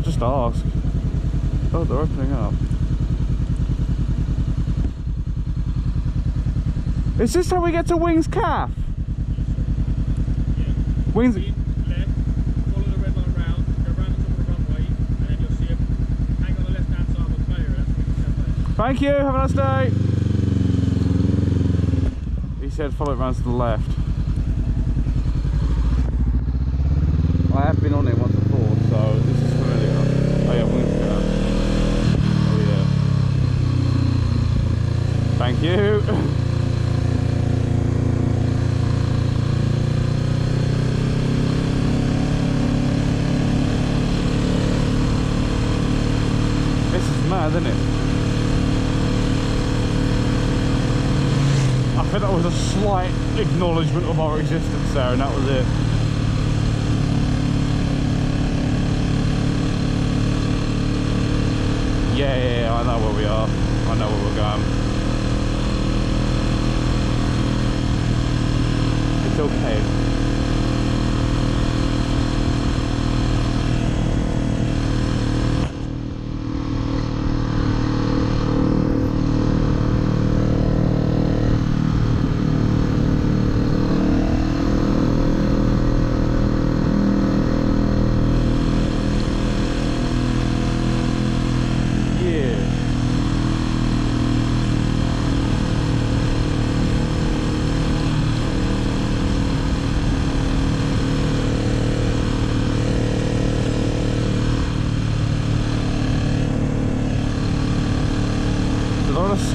I'll just ask. Oh, they're opening up. Is this how we get to Wings Calf? Yeah. Wings. Left, follow the red line round, go round the top of the runway, and then you'll see a hang on the left hand side of the player. Thank you, have a nice day. He said follow it round to the left. I have been on it once before, so this is familiar. Oh yeah, Wings Calf. Oh yeah. Thank you. Mad, isn't it? I think that was a slight acknowledgement of our existence there, and that was it. Yeah, I know where we are. I know where we're going. It's okay.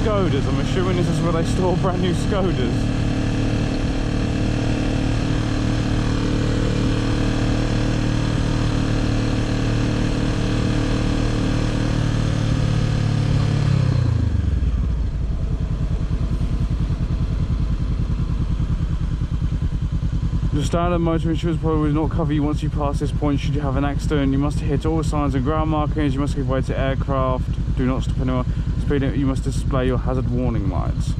Skodas. I'm assuming this is where they store brand new Skodas. The standard motor insurance policy will not cover you once you pass this point should you have an accident. You must hit all signs and ground markings. You must give way to aircraft. Do not stop anyone. You must display your hazard warning lights.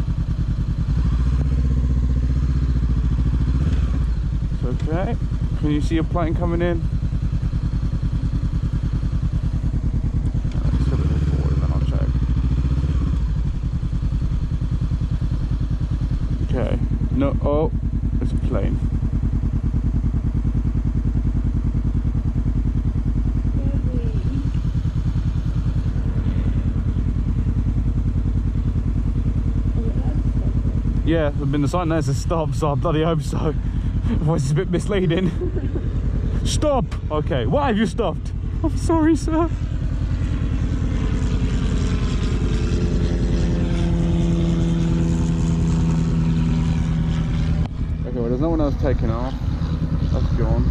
It's okay. Can you see a plane coming in? Let's get a bit forward and then I'll check. Okay. No. Oh, it's a plane. Yeah, I've been the sign there says stop, so I bloody hope so. Otherwise it's a bit misleading. Stop! Okay, why have you stopped? I'm sorry, sir. Okay, well there's no one else taking off. That's gone.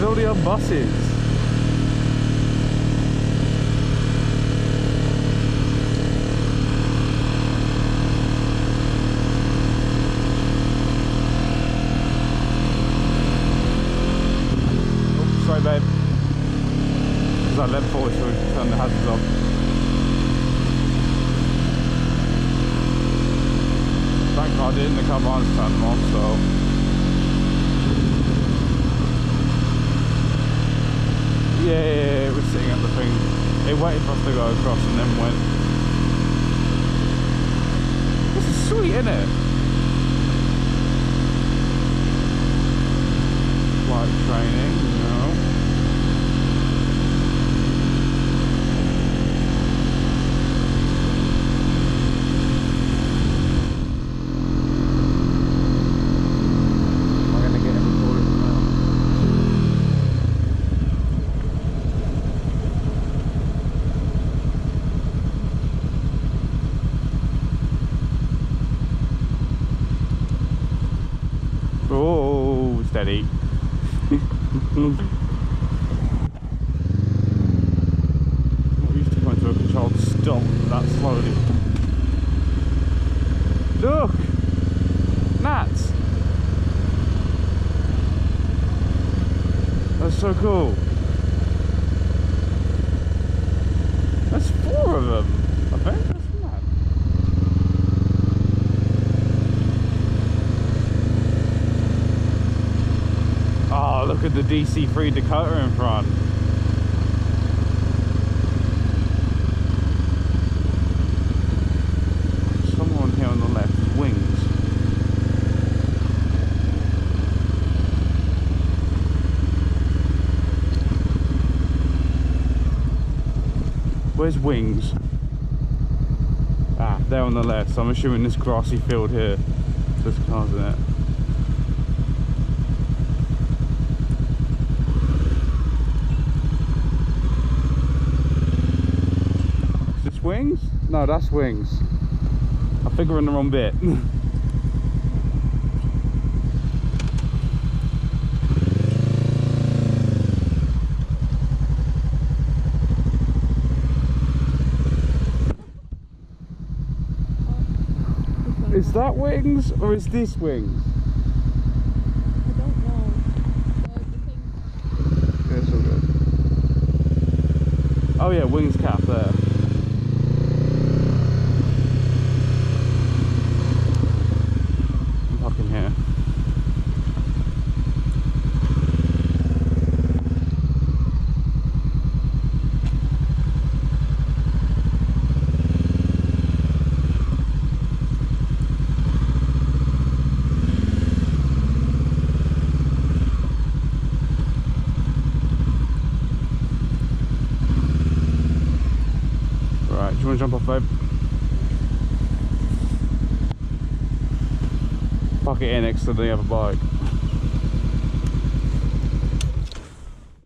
All the other buses. Oh, sorry babe. Because I led forward so we can turn the hazards off. Thank God I didn't, the car behind us turned them off, so yeah, it was sitting at the thing. It waited for us to go across and then went. This is sweet, isn't it? Flight training, no. Am I going to get him recorded now? Oh, steady. Not used to going to a controlled stop that slowly. Look! so cool. There's 4 of them, I think. That's mad. Oh, look at the DC3 Dakota in front. Someone here on the left, wings. Where's wings? Ah, they're on the left, so I'm assuming this grassy field here. There's cars in it. Is this wings? No, that's wings. I think we're in the wrong bit. Is that wings or is this wings? I don't know. Yeah, it's all good. Oh yeah, wings cap there. I'm fucking here. Right, do you want to jump off, babe? Park it here next to the other bike.